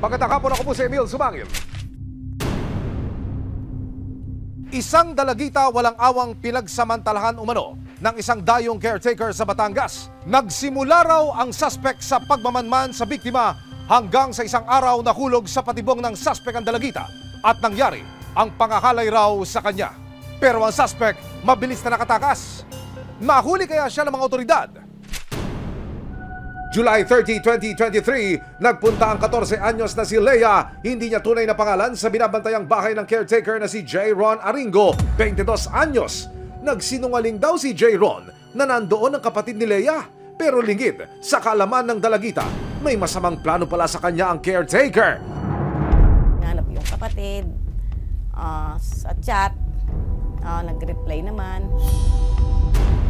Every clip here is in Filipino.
Magandang hapon, ako po si Emil Sumangil. Isang dalagita walang awang pinagsamantalahan umano ng isang dayong caretaker sa Batangas. Nagsimula raw ang suspect sa pagmamanman sa biktima hanggang sa isang araw nahulog sa patibong ng suspect ang dalagita at nangyari ang pangahalay raw sa kanya. Pero ang suspect mabilis na nakatakas. Mahuli kaya siya ng mga otoridad? July 30, 2023, nagpunta ang 14 anyos na si Leia, hindi niya tunay na pangalan, sa binabantayang bahay ng caretaker na si J. Ron Aringo, 22 anyos. Nagsinungaling daw si J. Ron na nandoon ang kapatid ni Leia, pero lingid sa kaalaman ng dalagita, may masamang plano pala sa kanya ang caretaker. Nanap yung kapatid sa chat, nag-reply naman.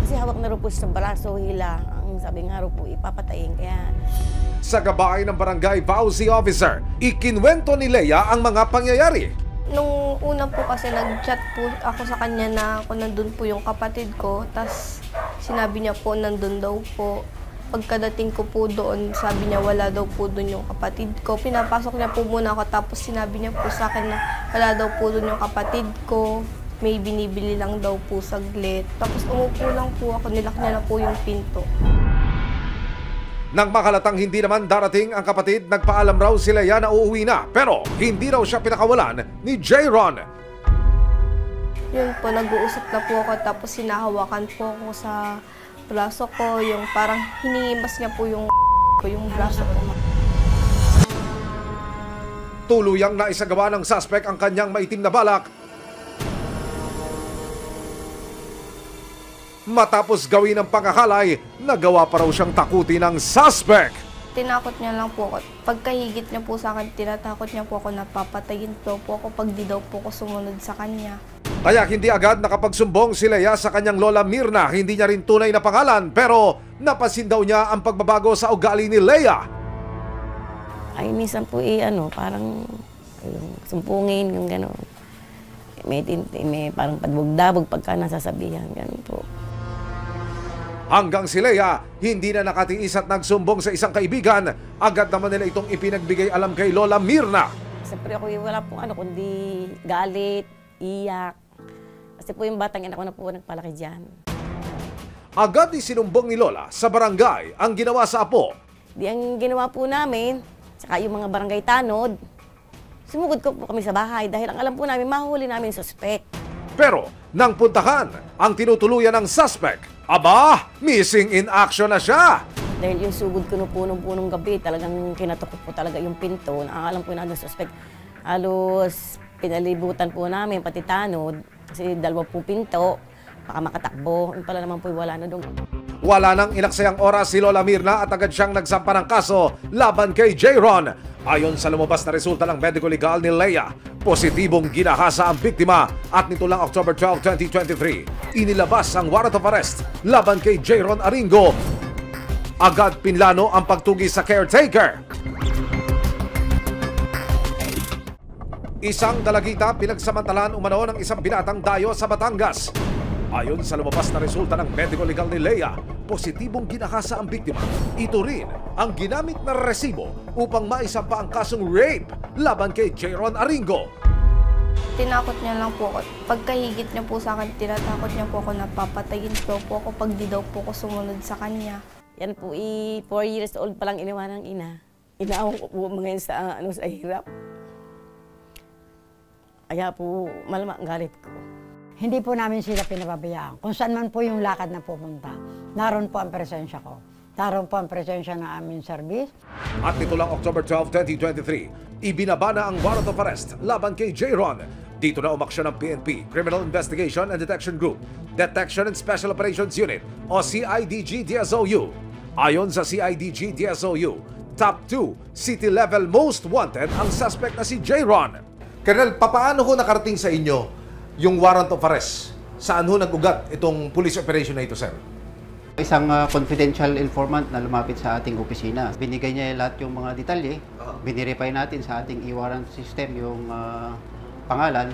Kasi hawak na rin po sa braso, hila. Ang sabi nga rin po, ipapatayin kaya. Sa gabay ng barangay Vauci officer, ikinwento ni Leia ang mga pangyayari. Nung una po kasi nag-chat po ako sa kanya na kung nandun po yung kapatid ko. Tapos sinabi niya po nandun daw po. Pagkadating ko po doon, sabi niya wala daw po doon yung kapatid ko. Pinapasok niya po muna ako tapos sinabi niya po sa akin na wala daw po doon yung kapatid ko. May binibili lang daw po saglit. Tapos umupo lang po ako, nilak niya na po yung pinto. Nang makalatang hindi naman darating ang kapatid, nagpaalam raw si Leia na uuwi na. Pero hindi raw siya pinakawalan ni J. Ron. Yun po, nag-uusap na po ako tapos sinahawakan po ako sa braso ko. Yung parang hinihimas niya po yung braso ko. Tuluyang naisagawa ng suspect ang kanyang maitim na balak. Matapos gawin ang pangahalay, nagawa pa raw siyang takutin ng suspect. Tinakot niya lang po ako. Pagkahigit niya po sa akin, tinatakot niya po ako na papatayin po ako pag di daw po ako sumunod sa kanya. Kaya hindi agad nakapagsumbong si Leia sa kanyang lola Mirna. Hindi niya rin tunay na pangalan, pero napansin daw niya ang pagbabago sa ugali ni Leia. Ay, minsan po parang sumpungin, yung gano'n. May parang padbog-dabog pagka nasasabihan, gano'n po. Hanggang si Leia, hindi na nakatiis at nagsumbong sa isang kaibigan. Agad naman nila itong ipinagbigay alam kay Lola Mirna. Siyempre ako wala pong kundi galit, iyak. Kasi po yung batang ina ko na po nagpalaki dyan. Agad isinumbong ni Lola sa barangay ang ginawa sa apo. Di ang ginawa po namin, saka yung mga barangay tanod, sumugod ko po kami sa bahay dahil ang alam po namin, mahuli namin yung suspect. Pero nang puntahan ang tinutuluyan ng suspect, aba, missing in action na siya. Dahil yung sugod ko nung punong gabi, talagang kinatok po talaga yung pinto. Nakakalam po natin suspect. Halos pinalibutan po namin, pati tanod. Kasi dalawa po pinto, baka makatakbo. Yung pala naman po wala na doon. Wala nang inaksayang oras si Lola Mirna at agad siyang nagsampa ng kaso laban kay J. Ron. Ayon sa lumabas na resulta ng medical legal ni Leia, positibong ginahasa ang biktima at nito lang October 12, 2023, inilabas ang warrant of arrest laban kay J. Ron Aringo. Agad pinlano ang pagtugi sa caretaker. Isang dalagita pinagsamantalahan umano ng isang binatang dayo sa Batangas. Ayon sa lumabas na resulta ng medical legal ni Leia, positibong ginahasa ang biktima. Ito rin ang ginamit na resibo upang maisampa ang kasong rape laban kay J. Ron Aringo. Tinakot niya lang po ako. Pagkahigit niya po sa akin, tinatakot niya po ako na papatayin po ako pag di daw po ako sumunod sa kanya. Yan po, 4 years old pa lang iniwan ng ina. Inaawang ko po mga sa hirap. Kaya po, malama ang galit ko. Hindi po namin sila pinababayaan. Kung saan man po yung lakad na pupunta, naroon po ang presensya ko. Naroon po ang presensya ng aming service. At nito lang October 12, 2023, ibinaba na ang warrant of arrest laban kay J. Ron. Dito na umaksyon ng PNP, Criminal Investigation and Detection Group, Detection and Special Operations Unit o CIDG-DSOU. Ayon sa CIDG-DSOU, top 2 city level most wanted ang suspect na si J. Ron. Colonel, papaano ho nakarating sa inyo yung warrant of arrest? Saan ho nag-ugat itong police operation na ito, sir? Isang confidential informant na lumapit sa ating opisina. Binigay niya lahat yung mga detalye. Binirify natin sa ating e-warrant system yung pangalan.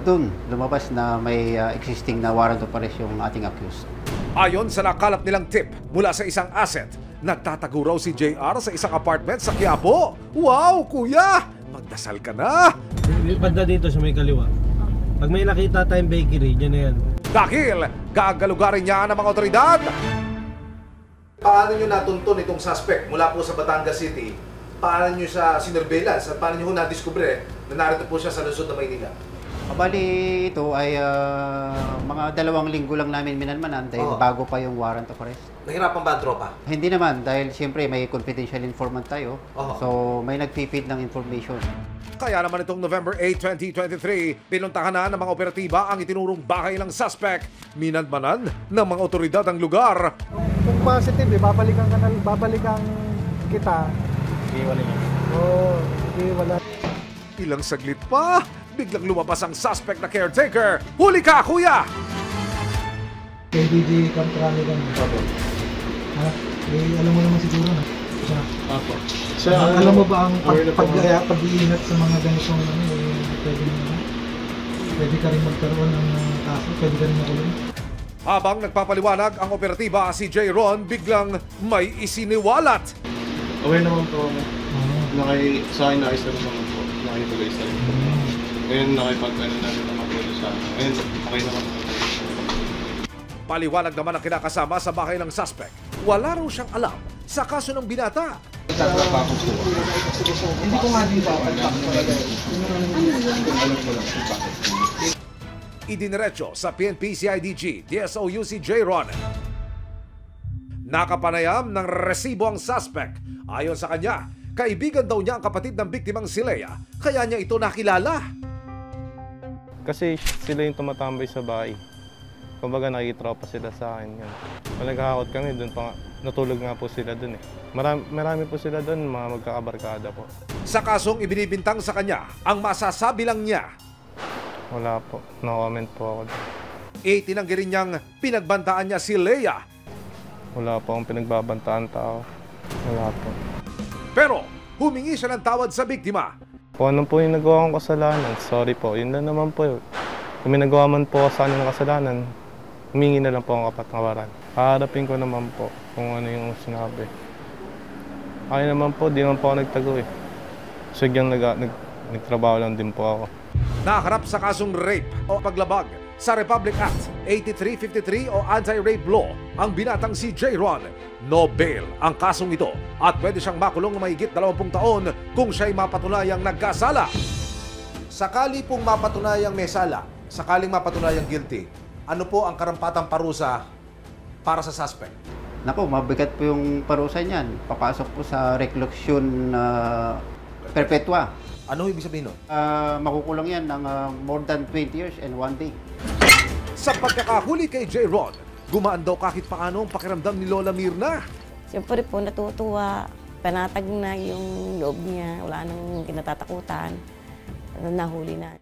Doon lumabas na may existing na warrant of arrest yung ating accused. Ayon sa nakalap nilang tip mula sa isang asset, Nagtatago raw si JR sa isang apartment sa Quiapo. Wow, kuya! Magdasal ka na! Banda dito sa may kaliwa. Pag may nakita tayong bakery, dyan na yan. Dahil gagalugarin niya ng mga otoridad. Paano nyo natuntun itong suspect mula po sa Batangas City? Paano nyo siya sinurveillance at paano nyo nadiskubre na narito po siya sa lungsod ng Maynila? Bali, ito ay mga 2 linggo lang namin minalmanan dahil bago pa yung warrant of arrest. Nahirapan ba ang tropa? Hindi naman dahil siyempre may confidential informant tayo. So may nagpipid ng information. Kaya naman itong November 8, 2023, pinuntahan na ng mga operatiba ang itinurong bahay ng suspect. Minadmanan ng mga otoridad ang lugar. Kung positive, babalikan kita. Hindi, wala yan. Hindi, wala. Ilang saglit pa, biglang lumabas ang suspect na caretaker. Huli ka, kuya! KDG Kamprani lang. Ha? Alam mo naman siguro na. Apo. Alam mo ba ang pag-iingat sa mga ganitong pwede ka rin magkaroon ng kaso, pwede ka rin makulong? Habang nagpapaliwanag ang operatiba, si J. Ron biglang may isiniwalat. Aware naman po ako. Sa akin naayos naman po. Nakipag-ayos na rin po. Ngayon nakipag-ano na rin naman po sa akin. Ngayon okay naman po. Paliwanag naman ang kinakasama sa bahay ng suspect. Wala raw siyang alam sa kaso ng binata. Hindi ko nga din ba Idiniretso sa PNP CIDG, DSOU si J. Ron. Nakapanayam ng resibo ang suspect. Ayon sa kanya, kaibigan daw niya ang kapatid ng biktimang si Lea, kaya niya ito nakilala. Kasi sila yung tumatambay sa bahay. Kumbaga nakitropa sila sa akin. Kung naghahakot kami, doon pa natulog nga po sila doon eh. Marami po sila doon, mga magkakabarkada po. Sa kasong ibinibintang sa kanya, ang masasabi lang niya. Wala po, no comment po ako doon. Itinanggi rin niyang pinagbantaan niya si Lea. Wala po akong pinagbabantaan tao. Wala po. Pero humingi siya ng tawad sa biktima. Kung ano po yung nagawa kong kasalanan, sorry po, yun lang naman po yun. Kung may nagawa man po sa akin ng kasalanan, humingi na lang po ang kapatawaran. Haharapin ko naman po kung ano yung sinabi. Ay naman po, di naman po ako nagtago eh. Sadyang nagtrabaho lang din po ako. Nakaharap sa kasong rape o paglabag sa Republic Act 8353 o Anti-Rape Law ang binatang si J. Ron. No bail ang kasong ito at pwede siyang makulong ng mahigit 20 taon kung siya'y mapatunayang nagkasala. Sakali pong mapatunayang may sala, sakaling mapatunayang guilty, ano po ang karampatang parusa para sa suspect? Nako, mabigat po yung parusa niyan. Papasok po sa reclusion perpetua. Ano ibig sabihin nun? Makukulong yan ng more than 20 years and 1 day. Sa pagkakahuli kay J. Ron, gumaan daw kahit paano ang pakiramdam ni Lola Mirna. Siyempre po natutuwa, panatag na yung loob niya, wala nang kinatatakutan, nahuli na.